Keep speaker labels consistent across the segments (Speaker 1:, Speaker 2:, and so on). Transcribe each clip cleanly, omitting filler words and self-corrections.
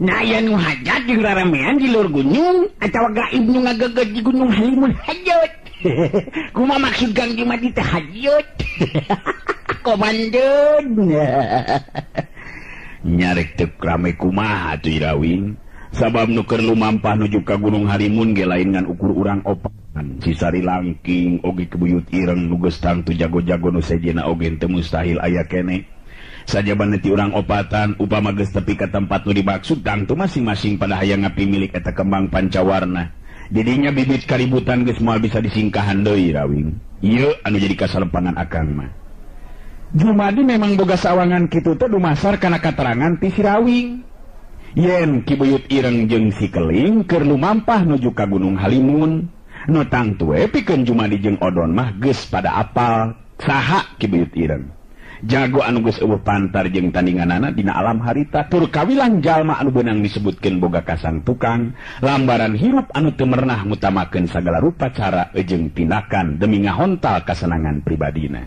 Speaker 1: Nah aya nu hajat jeung raramean di luar gunung atawa gaib nu ngagaget di Gunung Halimun hajat. Kumaha maksud Kang Jumadi teh hajat? Komandan.
Speaker 2: Nyarek teu rame kumaha atuh Irawing. Sabab nu keur lumampah nuju ka Gunung Halimun ge lain ngan ukur urang opatan. Cisari langking oge kebuyut ireng nu geus tangtu jago-jago nu sejena oge teu mustahil aya kene. Sajaban ti urang opatan upama geus tepi ka tempat nu dimaksud tangtu masing-masing pada hayang ngapimilik eta kembang pancawarna. Didinya bibit kaributan geus moal bisa disingkahan deui Rawing. Ieu anu jadi kasalempangan akang mah. Jumadi memang boga sawangan kitu teh dumasar kana katerangan ti si Rawing. Yen kibuyut ireng jeung si Keling keur lumampah nuju ka Gunung Halimun, nu tangtu we pikeun Jumadi jeung Odon mah geus pada apal saha kibuyut ireng. Jago anu geus eueuh pantar jeung tandinganana dina alam harita tur kawilang jalma anu beunang disebutkeun boga kasang tukang lambaran hirup anu teu merenah ngutamakeun sagala rupa cara jeung tindakan demi ngahontal kasenangan pribadina.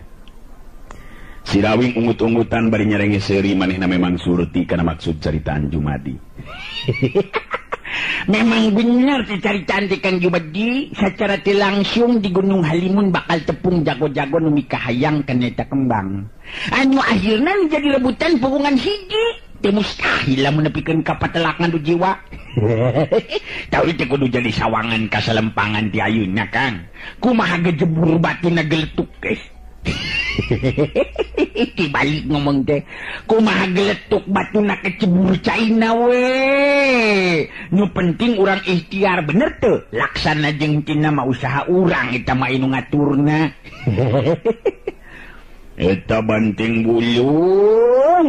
Speaker 2: Si Rawing ungut-ungutan bari nyerenge seuri manehna memang surti kana maksud caritaan Jumadi.
Speaker 1: Memang benar caritaan ti Kang Jumadi sacara teu langsung di Gunung Halimun bakal tepung jago-jago nu mikahayang kana eta kembang. Anu akhirna jadi rebutan pugungan hiji. Teu mustahil lamun nepikeun ka patelakna du jiwa. Tahu teh kudu jadi sawangan kasalempangan ti ayeuna Kang. Kumaha gejebur batina geletuk geus. Dibalik ngomong teh kumaha geletuk batuna kecebur caina we. Nu penting urang ikhtiar bener teu laksana jeung tina mah usaha urang eta mah anu ngaturna.
Speaker 2: Eta banteng bulung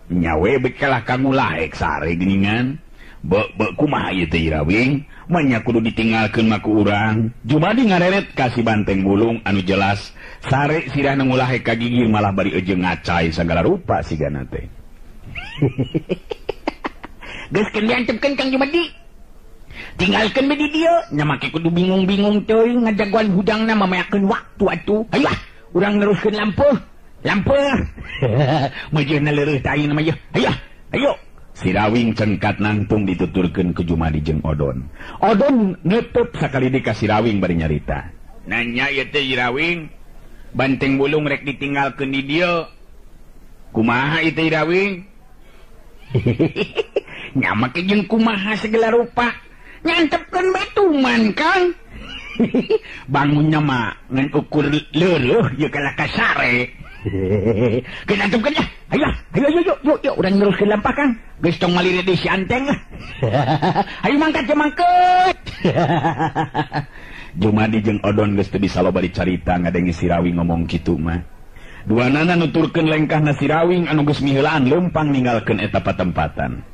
Speaker 2: nyawe bekalah kanggo lahek sare geuningan. Bek kumaha ieu teh Rawing? Manya kudu ditinggalkeun mah ku urang. Jumadi ngareret ka si banteng bulung anu jelas sare sirah nu ngulahek ka gigi malah bari ejeung ngacai sagala rupa sigana teh.
Speaker 1: Geus keun diantepkeun Kang Jumadi. Tinggalkeun we di dieu, nya make kudu bingung-bingung teuing ngajagoan hudangna mamayakeun waktu atuh. Ayo urang neruskeun lampuh. Majeuna leureut teh ayeuna mah yeuh. Ayo. Si Rawing cengkat nangtung dituturkeun ku Jumadi jeung Odon. Odon neuteut sakali di ka si Rawing bari nyarita.
Speaker 3: Nanya ieu teh Rawing, banteng bulung rek ditinggalkeun di dieu. Kumaha ieu teh Rawing?
Speaker 1: Nya make jeung kumaha segala rupa. Nyantepkeun batuman Kang.
Speaker 2: Bangunnya mah ngan ukur leureum ieu kalah kasare.
Speaker 1: Kena antepkeun ya. Ayo, urang neruskeun lampah Kang. Geus tong malire deui si Anteng. Ayo mangkat.
Speaker 2: Jumadi jeung Odon geus teu bisa loba dicarita ngadenge si Rawing ngomong kitu mah. Duanana nuturkeun lengkahna si Rawing anu geus miheulaan leumpang ninggalkeun eta patempatan.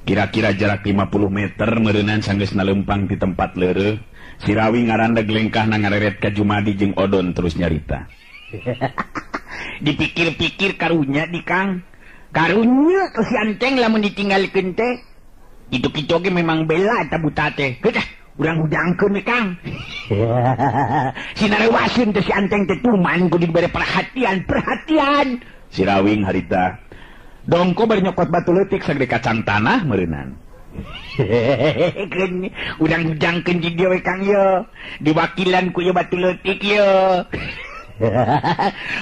Speaker 2: Kira-kira jarak 50 meter meureunan sanggeusna leumpang di tempat leureuh, si Rawing ngarandeg lengkahna ngareret ka Jumadi jeung Odon terus nyarita.
Speaker 1: Dipikir-pikir karunya di Kang. Karunya ke si Anteng lamun ditinggalkeun teh. Kitu-kitu ge memang bela eta buta teh. Heuh, urang hudangkeun we Kang. Sinarewaseun teh si Anteng teh tuman kudu dibere perhatian.
Speaker 2: Si Rawing harita dongko bari nyokot batu leutik sagede kacang tanah meureunan.
Speaker 1: Urang hudangkeun di dieu we Kang ye. Diwakilan ku ieu batu leutik ye.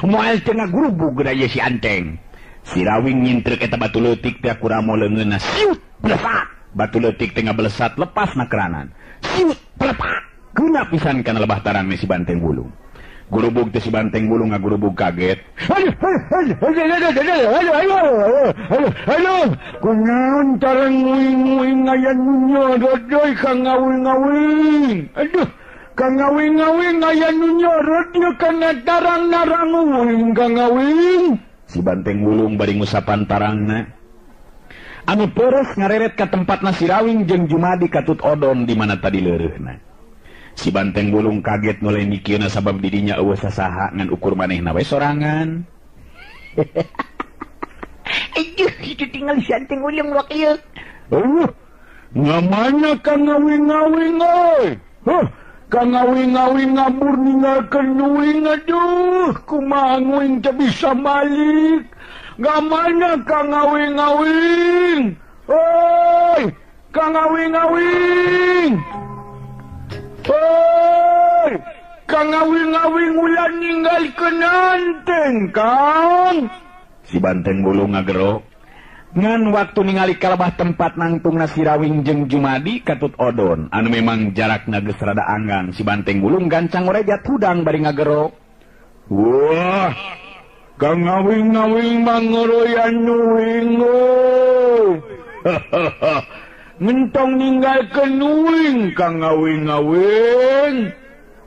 Speaker 1: Moal tengah gurubug geura si Anteng.
Speaker 2: Si Rawing nyintrek eta batu leutik teh kuramo leungeunna siut blesak. Batu leutik teh ngablesat lepas na keranan. Siut blepak. Geuna pisan kana lebah tarang si banteng bulung. Gurubug teh si banteng bulung ngagurubug kaget. Ayo. Kunaon tarang nguing-nguing aya nyorot deui ka ngawing-ngawing. Aduh. Kang ngawing-ngawing aya nu nyorot nya kana tarang-narang nguing Kang ngawing. Si banteng bulung bari ngusapan tarangna. Anu peures ngareret ka tempatna si Rawing jeung Jumadi katut Odon di mana tadi leureuhna. Si banteng bulung kaget mulai mikirna sabab didinya eueuh sasaha ngan ukur manehna we sorangan.
Speaker 1: Aduh, itu tinggal si Anteng bulung wak ieu.
Speaker 2: Ngamana Kang ngawing-ngawing euy? Kang ngawing-ngawing ngabur ninggalkeun nuing, aduh kumaha nguing teh bisa balik. Gamana Kang ngawing-ngawing? Oi, Kang ngawing-ngawing. Oi, Kang ngawing-ngawing ulah ninggalkeun anteng, Kang. Si Banteng Bulung ngagero. Ngan waktu ningali kalebah tempat nangtungna si Rawing jeung Jumadi katut odon anu memang jarakna geus rada anggang. Si Banteng Bulung gancang orejat hudang bari ngagero. Wah, Kang ngawing-ngawing mangoroyan nuwing. Mentong ninggalkeun nuwing Kang ngawing-ngawing.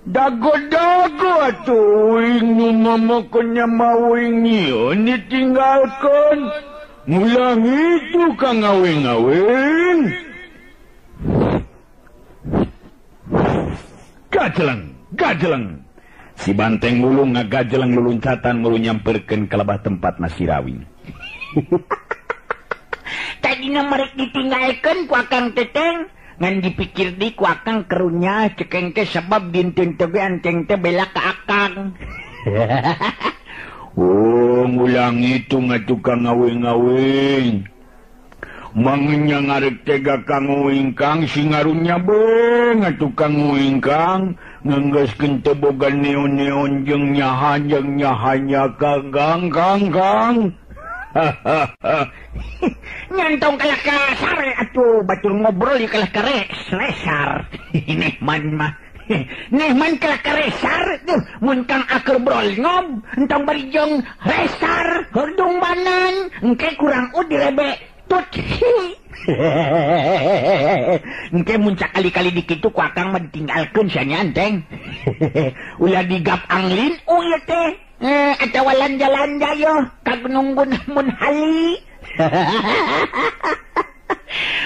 Speaker 2: Dago-dago atuh uing nu mamokeunnya mawing nyieun ditinggalkeun. Mulang itu Kang ngawing-ngawing. Gajeleng. Si Banteng Bulung ngagajeleng luluncatan mulu nyamperkeun kalebah tempat nasi Rawing.
Speaker 1: Tadina merek ditinggalkeun ku Akang Teteng, ngan dipikir di ku Akang kerunya cekeng teh sabab dinten teh anteng teh bela ka Akang.
Speaker 2: Oh, ngulang itu ngatu Kang ngawing-ngawing. Mangnya ngarek tega Kang ngawing-kang si ngarunya be ngatu Kang ngawing-kang. Ngenggeskeun teu boga neon-neon jeung nyahan-nyahanya Kang.
Speaker 1: Nyantong kalah kasar atuh batur ngobrol di kalah karesar. Nehman kalah karesar tuh mun Kang aker brol ngob entong bari jeung resar hordung banan engke kurang direbe tut. Engke mun sakali-kali dikitu ku Akang mah ditinggalkeun sia nyanteng. Ulah digap anglin ieu teh. Atawa lanja-lanja yo kag nunggu mun hali.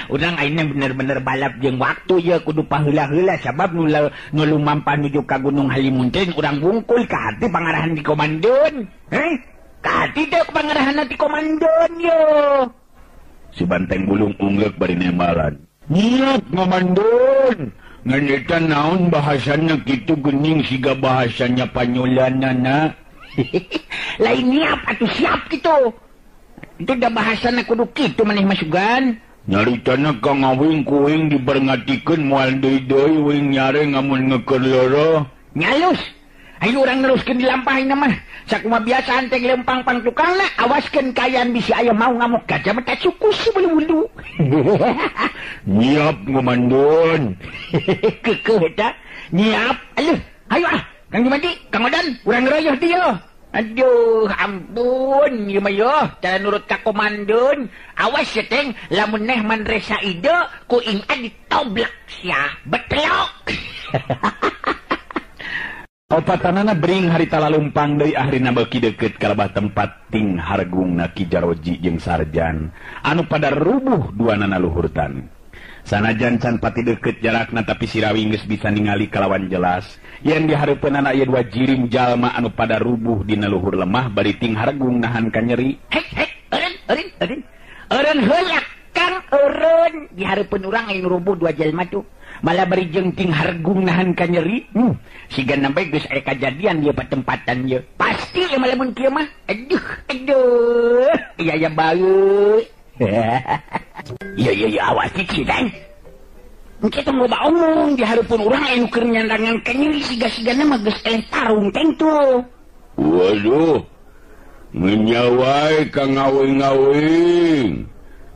Speaker 1: Urang ayeuna bener-bener balap jeung waktu ya kudu paheula-heula sabab nu lumampah nuju ka Gunung Halimun teh urang bungkul ka hati pangarahan di komandon. Ka hati teh pangarahan di komandon yo.
Speaker 2: Si Banteng Bulung unggek bari nembalan. Niat ngomandon. Ngan eta naon bahasana kitu geuning siga bahasanya Panyolanana.
Speaker 1: Lain niap atuh siap kitu. Itu dah bahasana kudu kitu maneh masugan.
Speaker 2: Nyaritana Kang ngawing kuing diberngantikeun moal deui-deui wing nyare ngamun ngeukeun loro.
Speaker 1: Nyalus. Ayo urang neruskeun dilampahin mah. Sakumaha biasa anteng lempang pang tukangna awaskeun kayan bisi aya mau ngamuk gajah mah tak sukus bulu-bulu.
Speaker 2: Nyiap ngomandon.
Speaker 1: Kekeh eta. Nyiap. Ayo Kang Jumadi, Kang Odan, urang ngeroyoh dia. Aduh, ampun, ieu mah yo, cara nurut ka komandon. Awas ya teng, lamun Nehman resa ide, ku ingat ditoblak sia, betlok.
Speaker 2: Opatanana bering harita lalumpang deui akhirina beuki deukeut kalebah tempat ting hargungna Ki Jaroji jeung Sarjan anu pada rubuh duanana luhurtan. Sanajan can pati deukeut jarakna tapi si Rawing geus bisa ningali kalawan jelas yen di hareupeunana aya dua jirim jalma anu pada rubuh dina luhur lemah bari ting hargung nahan ka nyeri.
Speaker 1: Eureun heula Kang, eureun di hareupeun urang aya rubuh dua jalma tuh. Malah bari jeung ting hargung nahan ka nyeri. Sigana bae geus aya kajadian ieu patempatan ieu. Pasti ieu mah lamun kieu mah. Aduh. Iya bae. Iya awas cicing. Engke teh loba omong di hareupeun urang anu keur nyandangan ka nyeri siga-sigana mah geus eleh tarung teng tuh.
Speaker 2: Waduh. Menyawai Kang ngawing-ngawing.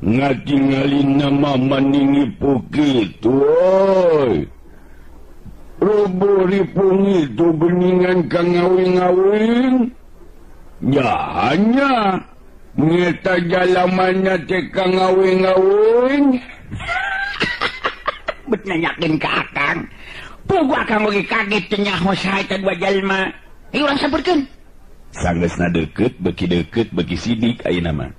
Speaker 2: Ngatingalin nama maningi pukitu, oi. Rubuh-ripung itu beningan Kang ngawing-ngawing. Ya hanya ngeta jalamannya teh Kang ngawing-ngawing.
Speaker 1: Bet nanyakeun ka Akang. Pugu Akang lagi kaget teh nyaho saha eta dua jalma. Ayo urang sampeurkeun.
Speaker 2: Sanggeusna deukeut beuki sidik ayeuna mah.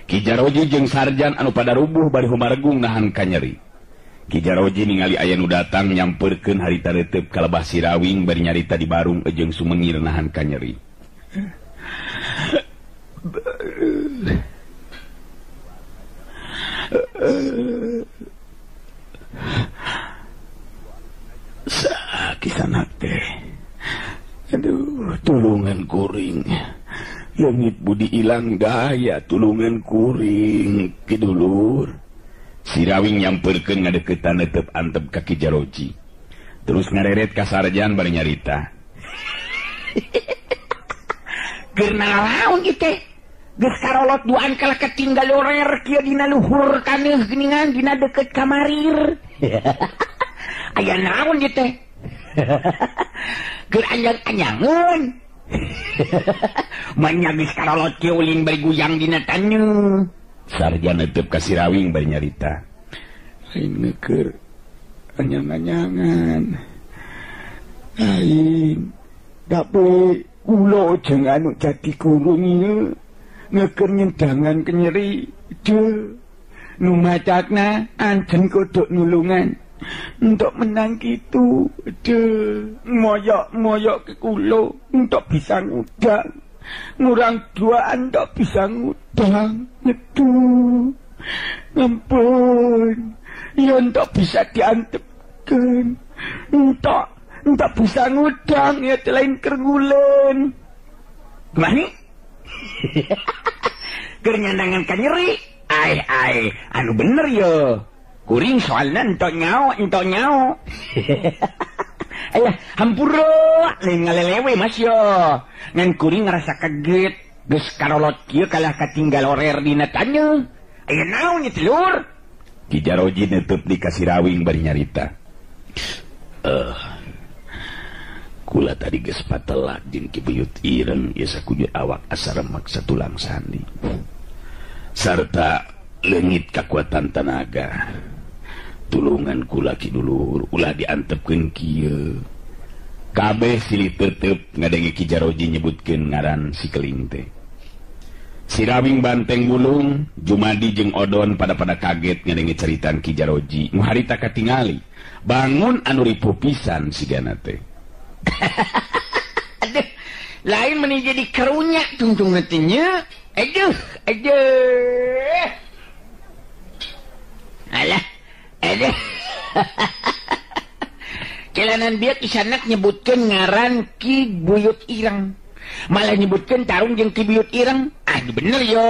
Speaker 2: Ki Jaroji jeung Sarjan anu pada rubuh bari humargung nahan ka nyeri. Ki Jaroji ningali aya nu datang nyampeurkeun harita reuteup kalebah si Rawing bari nyarita di barung jeung sumengir nahan ka nyeri. Sakisanak teh. Aduh, tulungan kuring. Leungit budi ilang daya tulungan kuring kidulur. Si Rawing nyamperkeun ngadeukeutan neuteup antep ka Ki Jaroji. Terus ngareret ka Sarjan bari nyarita.
Speaker 1: Keur naon ieu teh? Geus karolot duaan kala ketinggal orer kieu dina luhur kaneuh geuningan dina deukeut kamarir. Aya naon ieu teh? Keur anjang-anjangeun. Manya geus karolot kieu ulin bari guyang dina taneuh.
Speaker 2: Sarjan neuteup ka si Rawing bari nyarita. Aing keur anyang-anyangan. Aing tapi kula jeung anu jadi kurung ieu ngeukeun nyendangan kenyeri. Nu macakna anjen kodok nulungan. Untuk menang gitu, moyok-moyok ke kula untuk bisa ngudang. Ngurang duaan untuk bisa ngudang. Ngampun, ya untuk bisa diantepkan. Untuk bisa ngudang, ya lain kergulen.
Speaker 1: Gimana? Kernyandangan kanyeri. Ai, anu bener yo. Kuring soalnya entok nyao. Ayah, hampura, lain ngalelewe mas yo. Ngan kuring ngerasa kaget. Geus karolot kieu kalah katinggal orer dina taneuh. Aya naon nya telur?
Speaker 2: Ki Jaroji neuteub di ka si Rawing bari nyarita. Kula tadi geus patelak jeung Ki Buyut Ireng ieu sakuju awak asa remek satulang sandi. Sarta leungit kakuatan tenaga. Tulungan kula Ki Dulur ulah diantepkeun kieu. Kabeh silih teuteup ngadengi Ki Jaroji nyebutkeun ngaran si Keling teh. Si Rawing banteng bulung, Jumadi jeung Odon pada kaget ngadengi ceritan Ki Jaroji. Nu harita katingali, bangun anu ripuh pisan sigana teh.
Speaker 1: Aduh, lain meni jadi karunya tungtung nantinya. Aduh. Alah. Jalanan biak isanak nyebutkeun ngaran Ki Buyut Ireng. Malah nyebutkeun tarung jeung Ki Buyut Ireng. Bener yo.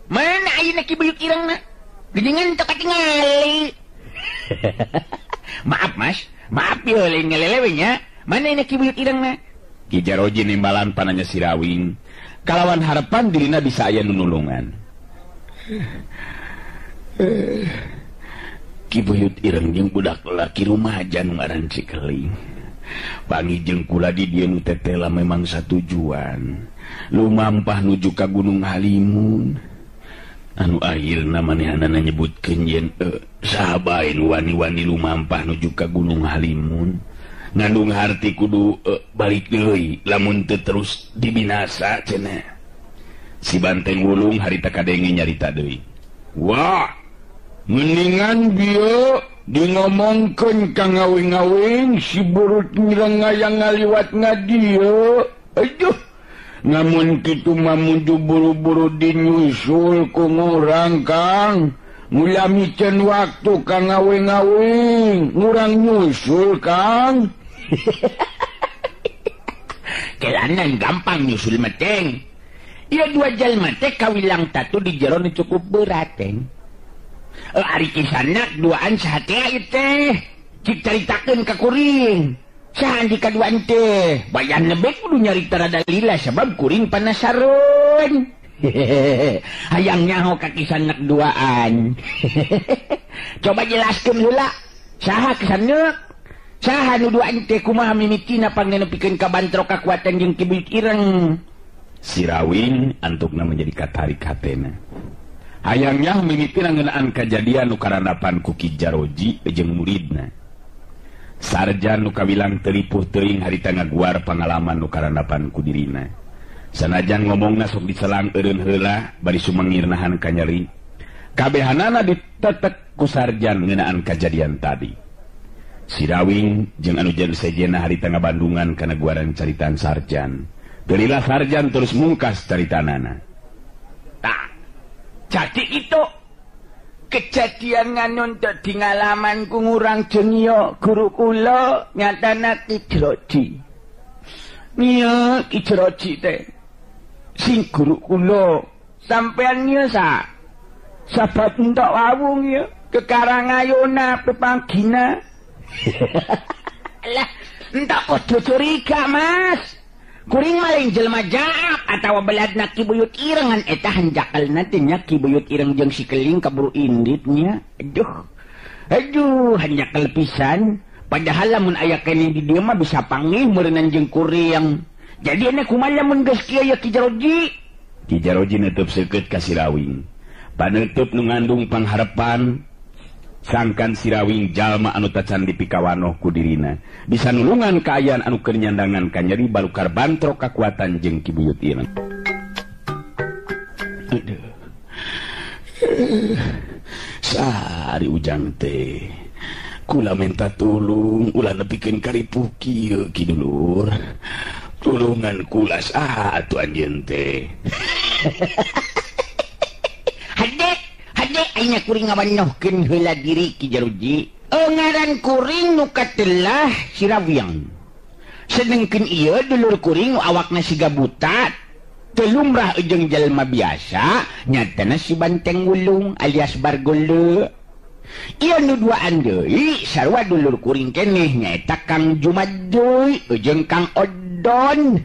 Speaker 1: Mana ayeuna Ki Buyut Ireng na? Geuningan teu katingali. Maaf Mas, maaf yo lain ngalelewe nya. Mana ayeuna Ki Buyut Ireng na?
Speaker 2: Ki Jaroji nimbalan pananya si Rawing. Kalawan harapan dirina bisa aya nunulungan. Ki Buyut Ireng jeung budak laki rumaja nu ngaran si Keling. Pangi jeung kula di dieu nu tetela memang satujuan. Lumampah nuju ka Gunung Halimun. Anu akhirna manehanana nyebutkeun yen saha bae nu wani-wani lumampah nuju ka Gunung Halimun. Ngandung harti kudu balik deui lamun teu terus dibinasa cenah. Si banteng wulung harita kadenge nyarita deui. Wah, mendingan bieu dingomongkeun ka ngawing-ngawing si burut ngireng ngayang ngaliwat ngadieu. Aduh, namun kitu mah muju buru-buru dinyusul ku ngurang Kang. Mula micen waktu ka ngawing-ngawing, ngurang nyusul Kang.
Speaker 1: Kelanan gampang nyusul meteng. Ia dua jalma teh kawilang tatu di jero nu cukup berat teng. Ari kisanak duaan saha teh ieu teh. Cik caritakeun ka kuring. Saha di kaduaan teh? Bayan lebek kudu nyarita rada lila sabab kuring panasareun. Hayang nyaho ka kisanak duaan. Coba jelaskeun heula. Saha kisanak? Saha nu duaan teh kumaha mimitina pangnenepikeun ka bantro kakuatan jeung Ki Buyut Ireng?
Speaker 2: Si Rawing antukna menjadi katarik hatena. Hayangnya mimitina ngeunaan kajadian nu karandapan ku Ki Jaroji jeung muridna. Sarjan nu kawilang teripuh teuing harita ngaguar pangalaman nu karandapan ku dirina. Sanajan ngomongna sok diselang eureun heula bari sumangirnahan kanyeri. Kabehanana ditetek ku Sarjan ngeunaan kajadian tadi. Si Rawing jeung anu jan sejena harita ngabandungan kana guaran caritan Sarjan. Gerilah Sarjan terus mungkas caritanana.
Speaker 1: Tak, jadi itu kejadian nganon di ngalaman ku ngurang jengio guru kula nyatana Ki Jaroji. Iya Ki Jaroji teh. sing guru kula sampean ya sabat entuk wawung ya kekarangayona pepanggina. Lah entuk kudu curiga Mas. Kuring maling jelema jaak atawa beladna Ki Buyut Ireng eta hanjakalna teh nya Ki Buyut Ireng jeung si Keling kaburu inditnya. Aduh hanjakal pisan. Padahal lamun aya keneh di dieu mah bisa panggih meureunan jeung kuring. Jadi ana kumaha lamun geus kieu ya Ki Jaroji?
Speaker 2: Ki Jaroji neuteub seukeut ka Sirawing. Paneuteub nu ngandung pangharepan sangkan Sirawing jalma anu tacan dipikawanoh ku dirina bisa nulungan kaayaan anu keur nyandangan ka nyeri balukar bantro kakuatan jeung Ki Buyut Ireng. Sari ujang teh kula minta tulung ulah nepikeun karipuh kieu Ki Dulur. Tulungan kula atuh anjeun teh.
Speaker 1: Aina kuring ngabanohkeun heula diri Ki Jaroji. Ngaran kuring nu katelah Sirawing. Sedengkeun ieu dulur kuring nu awakna siga buta, teu lumrah jeung jalma biasa, nyatana si Banteng Wulung alias Bargole. Ieu nu duaan deui sarua dulur kuring keneh nyaeta Kang Jumadeuy jeung Kang Odon.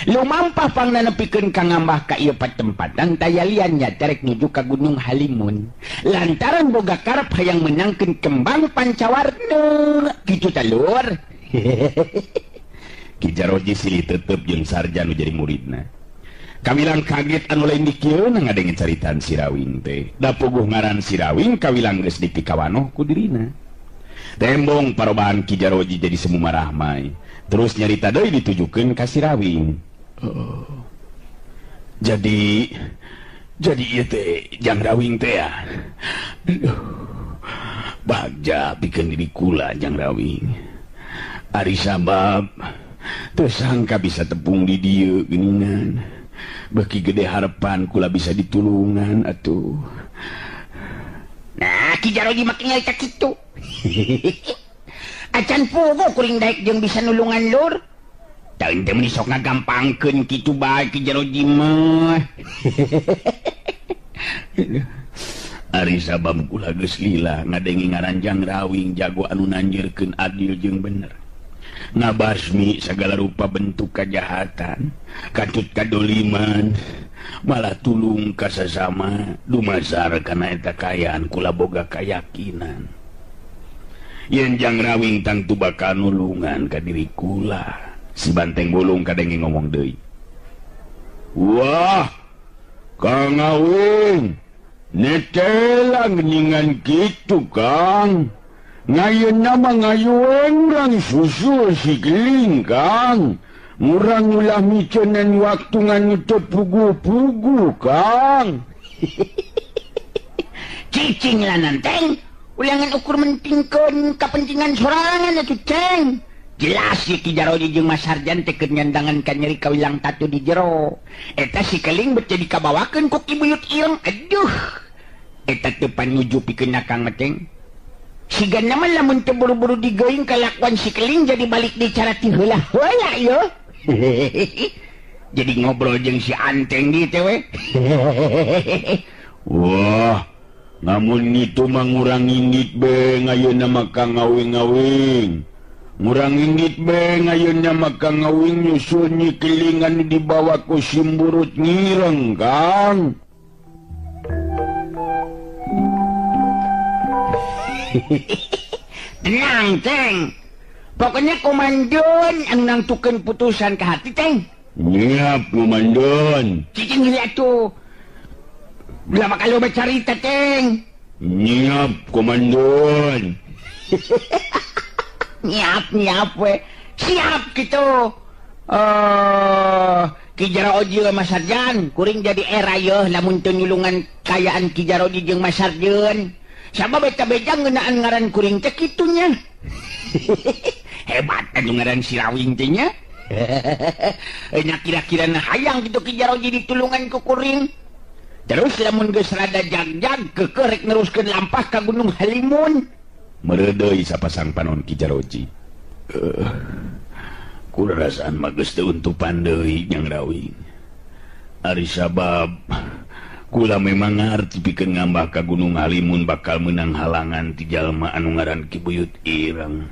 Speaker 1: Lumampah pangna nepikeun ka ngambah ka ieu patempatan tayaliannya terek nuju ka Gunung Halimun lantaran boga karep hayang menangkeun kembang Pancawarna kitu ta Lur.
Speaker 2: Ki Jaroji silih tetep jeung sarja nu jadi muridna. Kawilang kaget anu lain di kieu ngadenge caritaan Sirawing teh. Da puguh ngaran Sirawing kawilang geus dipikawanoh ku dirina. Tembong parobahan Ki Jaroji jadi semu marahmai. Terus nyarita deui ditujukeun ka Sirawing. Jadi ieu teh Jang Rawing teh ya. Bagja pikeun diri kula Jang Rawing. Ari sabab teu sangka bisa tepung di dieu geuningan. Beuki gede harapan kula bisa ditulungan atuh.
Speaker 1: Nah, Ki Jaroji make nyarita kitu. Acan puguh kuring daek jeung bisa nulungan Lur. Da ente meni sok ngagampangkeun kitu bae Ki Jaroji mah.
Speaker 2: Ari sabab kula geus lila ngadenge ngaran Jang Rawing jago anu nanjeurkeun adil jeung bener. Ngabasmi sagala rupa bentuk kajahatan, katut kadoliman, malah tulung ka sasama dumasar kana eta kayaan kula boga kayakinan. Yen Jang Rawing tangtu bakal nulungan ka diri kula. Si Banteng Bolong kadenge ngomong deui. Wah, Kang Awing, netelang ningan kitu Kang. Ngayon nama ngayon rang susul si Keling Kang. Murang ulah micenan waktu nganu tepugu-pugu Kang.
Speaker 1: Cicing lah nanteng. Ulangan ukur mentingkeun kapentingan sorangan atuh Ceng. Jelas si Ki Jaroji jeung Mas Sarjan teh keur nyandangan ka nyeri kawilang tatu di jero. Eta si Keling bet jadi kabawakeun ku Ki Buyut Ireng. Aduh. Eta teu panuju pikeun Kang Mateng. Sigana mah lamun teu buru-buru digeuing kalakuan si Keling jadi balik dicara ti heula-heula ieu. Jadi ngobrol jeung si Anteng di teh we.
Speaker 2: Wah. Namun itu mangurang indit be ngayeuna mah Kang Awing-awing. Ngurang indit be ngayeuna mah Kang Awing nyusul nyi Keling anu dibawa ku Simburut Ngireng Kang.
Speaker 1: Tenang Ceng. Pokoknya komandan anu nangtukeun putusan ka hati Ceng.
Speaker 2: Nyiap komandan.
Speaker 1: Cicing lihat tuh. Bila bakal lo bercerita, Ceng.
Speaker 2: Nyiap, komandan.
Speaker 1: Nyiap, we. Siap gitu. Ki Jaroji Mas Sarjan. Kuring jadi era yeuh lamun teu nyulungan kayaan Ki Jaroji jeung Mas Sarjan. Sabab eta beja ngeunaan ngaran kuring teh kitunya. Hebat anu ngaran Sirawing teh nya. Nya kira-kira hayang gitu Ki Jaroji ditulungan ku kuring. Terus lamun geus rada jag-jag kekerek neruskeun lampah ka Gunung Halimun.
Speaker 2: Meredeui sapasang panon Ki Jaroji. kurasaan mages teu untupan deui Jang Rawing. Ari sabab kula memang ngarti pikeun ngambah ka Gunung Halimun bakal menang halangan ti jalma anu ngaran Ki Buyut Ireng.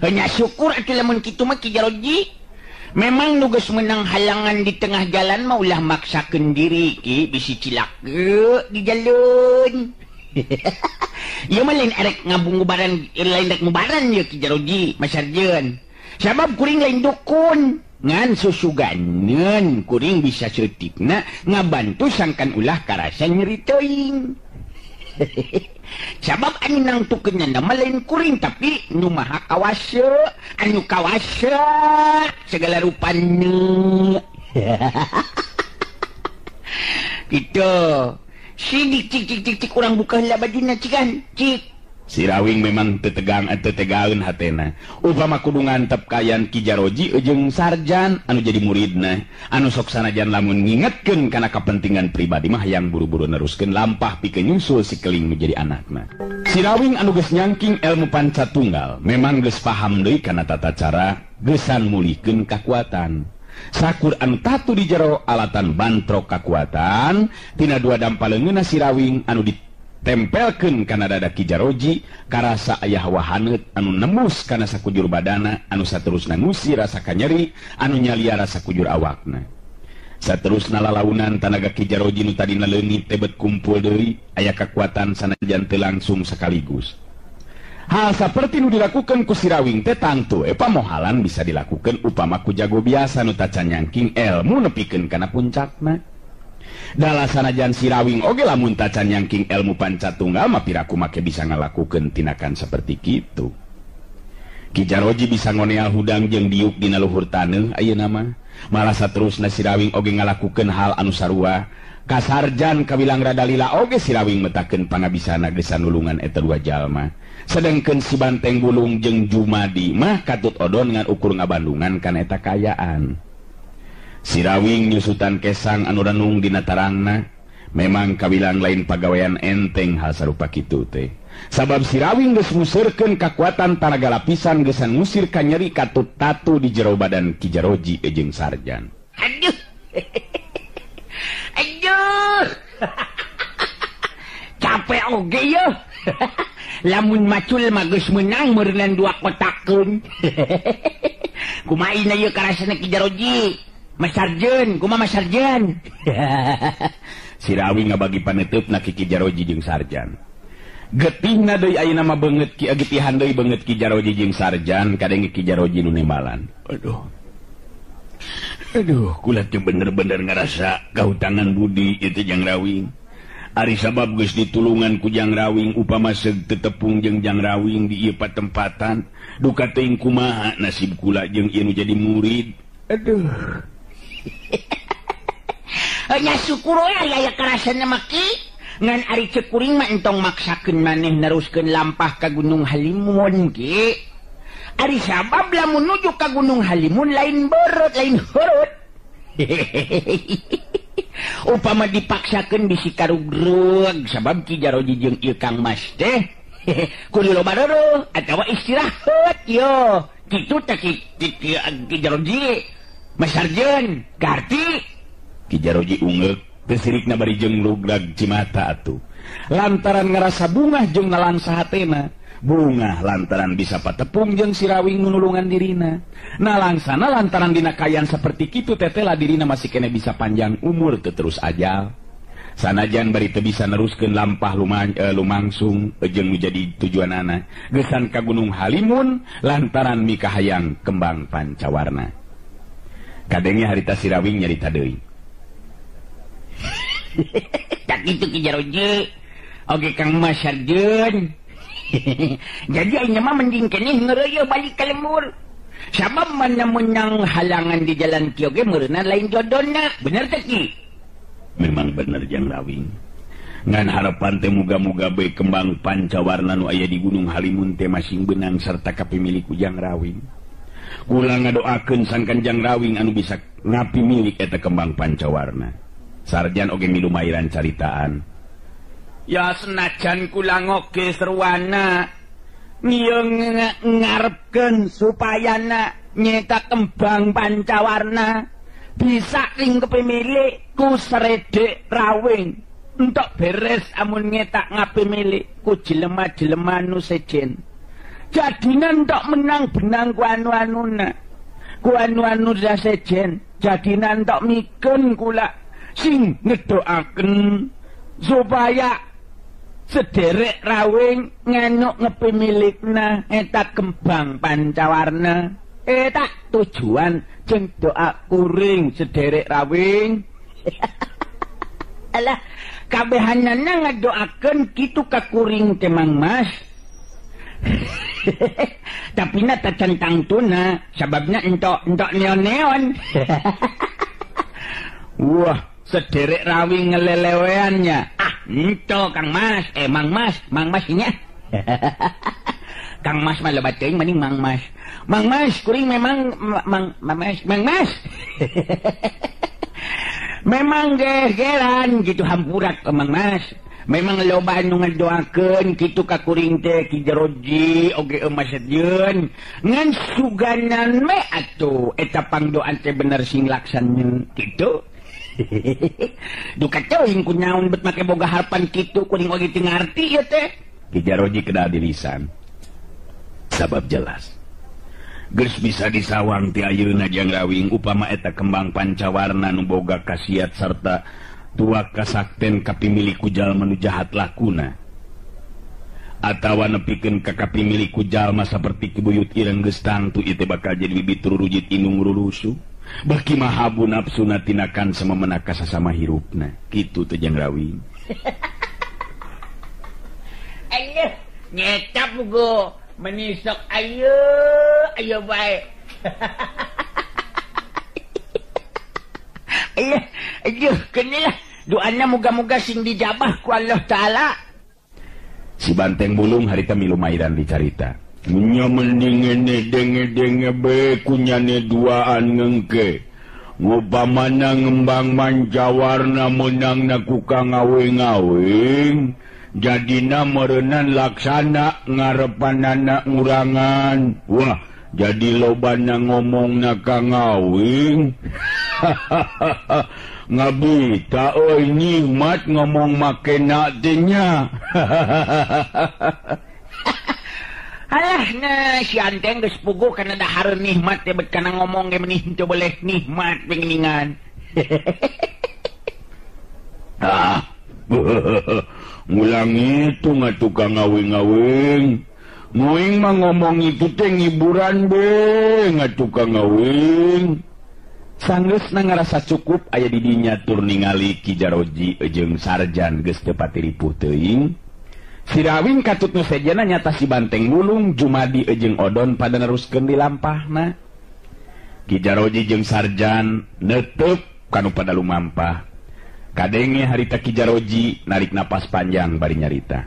Speaker 1: Hanya syukur atuh lamun kitu mah Ki Jaroji. Memang nu geus menang halangan di tengah jalan mah ulah maksakeun diri Ki bisi cilaka di jalun. Ieu mah lain erek ngabunggubaran lain rek ngubaran ye Ki Jaroji masarjeun. Sabab kuring lain dukun ngan susuganeun kuring bisa seutikna ngabantu sangkan ulah karasa nyeri teuing. Sabab anu nangtukeunna mah lain kuring tapi nu maha kawasa anu kawasa segala rupana. Gitu sidik cik urang buka heula bajuna cikan cik.
Speaker 2: Si Rawing memang tetegaeun hatena upama kudu ngantep kayan Ki Jaroji jeung Sarjan anu jadi muridna anu sok sanajan lamun ngingetkeun kana kapentingan pribadi mah hayang buru-buru neruskeun lampah pikeun nyusul si keling menjadi anakna. Si Rawing anu geus nyangking ilmu pancatunggal memang geus paham deui kana tata cara geusan mulihkeun kakuatan. Sakur anu tatu di jero alatan bantrok kakuatan tina dua dampaleungeunna si Rawing anu tempelkeun kana dada Ki Jaroji karasa aya wahaneut anu nembus kana sakujur badana anu saterusna ngusir rasa kanyeri anu nyalia rasa kujur awakna. Saterusna lalaunan tanaga Ki Jaroji nu tadina leungit tebet kumpul deui aya kakuatan sanajan teu langsung sakaligus. Hal saperti nu dilakukeun ku si Rawing teh tangtu pamohalan bisa dilakukeun upama ku jago biasa nu tacan nyangking ilmu nepikeun kana puncakna. Dalah sanajan si Rawing oge lamun tacan nyangking ilmu pancatunggal mah piraku make bisa ngalakukeun tinakan seperti kitu. Ki Jaroji bisa ngoneal hudang jeung diuk dina luhur taneuh ayeuna mah. Malah saterusna si Rawing oge ngalakukeun hal anu sarua. Ka Sarjan kabilang Radalila oge si Rawing metakeun pangabisana geus nulungan eta dua jalma. Sedengkeun si Banteng Bulung jeung Jumadi mah katut odon ngan ukur ngabandungan kana eta kayaan. Si Rawing nyusutan kesang anu renung dina tarangna memang kabilang lain pagawean enteng hal sarupa kitu teh. Sabab si Rawing geus ngusirkeun kakuatan tanaga lapisan geusan ngusir ka nyeri katut tatu di jero badan Ki Jaroji jeung Sarjan.
Speaker 1: Aduh. Aduh. Capek oge ye. Lamun macul mah geus meunang meureunan dua kotakeun. Kumaha ieu ye karasana Ki Jaroji? Mas Sarjan, kumaha Mas Sarjan?
Speaker 2: Si Rawing ngabagi paneteupna Ki Jaroji jeung Sarjan. Getihna deui ayeuna mah beungeut getihan deui beungeut Ki Jaroji jeung Sarjan kadenge Ki Jaroji nu nembalan. Aduh, kula teh bener-bener ngarasa kautangan budi ieu Jang Rawing. Ari sabab geus ditulungan ku Jang Rawing upama seug tetepung jeung Jang Rawing di ieu patempatan, duka teuing kumaha nasib kula jeung ieu nu jadi murid. Aduh.
Speaker 1: Nya syukur we aya karasana mah Ki. Ngan ari cekuring mah entong maksakeun maneh neruskeun lampah ka Gunung Halimun Ki. Ari sabab lamun nuju ka Gunung Halimun lain beurut lain hurut. Upama dipaksakeun bisi karugrug sabab Ki Jaroji jeung ieu Kang Mas teh kudu loba reureum atawa istirahat yo. Kitu teh Ki Jaroji. Mas Sarjan, Karti. Ki Jaroji ungeuk teu sirikna bari jeung lugrag cimata atuh. Lantaran ngarasa bungah jeung nalangsa hatena. Bungah lantaran bisa patepung jeung si Rawing nulungan dirina. Nalangsana lantaran dina kayan saperti kitu tetela dirina masih kene bisa panjang umur teu terus ajal. Sanajan bari teu bisa neruskeun lampah lumangsung jeung jadi tujuanana geusan ka Gunung Halimun lantaran mikahayang kembang pancawarna. Kadenge harita si Rawing nyarita deui. Tak kitu Ki Jaroji. Oge Kang Mas Sarjan. Jadi ayeuna mah mending keneh ngeureuyeuh balik ka lembur. Sabab mana menang halangan di jalan kieu ge meureunna lain jodonna. Bener teh Ki?
Speaker 2: Memang bener Jang Rawing. Ngan harapan teh muga-muga bae kembang pancawarna nu aya di Gunung Halimun teh masing beunang sarta kapimilik ku Jang Rawing. Kula ngadoakeun sangkan Jang Rawing anu bisa ngapi milik eta kembang pancawarna. Sarjan oge milu mairan caritaan.
Speaker 1: Ya senajan kula ngoge serwana ngarepkeun supaya nyeta kembang pancawarna bisa ring kepemili ku Sredek Rawing entuk beres amun nyetak ngapemili ku jelema-jelema nu sejen jadinan entuk menang benang ku anu-anuna ku anu-anu sejen jadinan entuk miken kula sing ngedoaken supaya Sederek Rawing nganuk ngepemilikna eta kembang pancawarna eta tujuan jeung doa kuring Sederek Rawing. Alah kabehanana ngadoakeun kitu ka kuring teh Mang Mas. Tapi na tacantang tuna sababna entok neon-neon. Wah, Sederek Rawing ngeleleweannya. Ento Kang Mas, Mang Mas nya. Kang Mas mah lebat teuing mending Mang Mas. Mang Mas kuring memang Mang Mas. Memang gegeran gitu hampurat ke Mang Mas. Memang loba anu ngadoakeun kitu ka kuring teh Ki Jaroji oge emas sadieun. Ngan suganan me atuh eta pangdoan teh bener sing laksaneun kitu. Duka ceuing ku nyaun bet make boga harapan kitu kuring oge teu ngarti ieu teh.
Speaker 2: Ki Jaroji kedah dilisan. Sabab jelas. Geus bisa disawang ti ayeuna Jang Rawing upama eta kembang pancawarna nu boga khasiat sarta tua kasakten kapimili ku jalma nu jahat lakuna. Atawa nepikeun ka kapimili ku jalma saperti Kibuyut Ireng geus tangtu ieu teh bakal jadi bibit rurujit inung rulusu. Baki mahabu nafsuna tinakan sama menaka sasama hirupna kitu teh Jang Rawing.
Speaker 1: Ayo nyecap go menisok ayo bae. Ayo kenilah doanya moga-moga sing dijabah ku Allah Ta'ala.
Speaker 2: Si Banteng Bulung harita milu mairan dicarita. Nya mending denge be kunyane duaan ngengke. Ngupamana ngembang mancawarna menang na ku ngawing-ngawing. Jadina merenan laksana ngarepanana ngurangan. Wah, jadi lobana ngomong na ngawing. Ngabita oi nikmat ngomong makena tenya.
Speaker 1: Alah na si Anteng geus puguh kana dahar nikmat teh bet kana ngomong ge menih teu boleh nikmat penginingan.
Speaker 2: Ngulang itu ngatukang ngawing-ngawing. Ngawing mah ngomong itu teh ngiburan be ngatukang ngawing. Sanggeus na ngarasa cukup aya di dinya tur ningali Ki Jaroji jeung Sarjan geus teu pati ripuh teuing. Si Rawing katut nu sejana nyata si Banteng Bulung Jumadi jeung Odon pada neruskeun di lampahna. Ki Jaroji jeung Sarjan neuteup kanu pada lumampah. Kadenge harita Ki Jaroji narik napas panjang bari nyarita.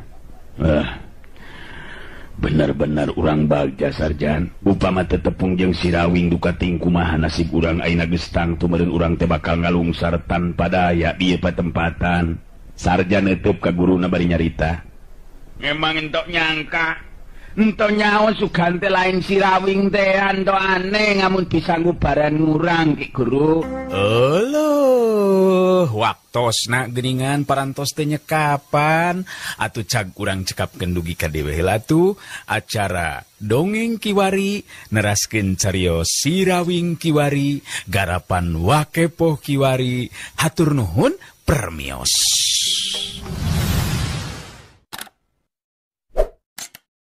Speaker 2: Bener-bener urang bagja Sarjan. Upama teu tepung jeung si Rawing duka ting kumaha nasib urang ayeuna geus tangtu meureun urang teh bakal ngalungsar tanpa daya di patempatan. Sarjan neutup ka guruna bari nyarita.
Speaker 1: Memang entok nyangka entok nyaon sugan teh lain si Rawing teh anto aneh ngamun bisa ngubaran ngurang Ki Guru.
Speaker 3: Eluh, waktosna geuningan parantos teh nyekapan atuh cag urang cekapkeun dugi ka dewe heula atuh acara Dongeng Kiwari neraskeun carios si Rawing Kiwari garapan Wakepoh Kiwari hatur nuhun permios.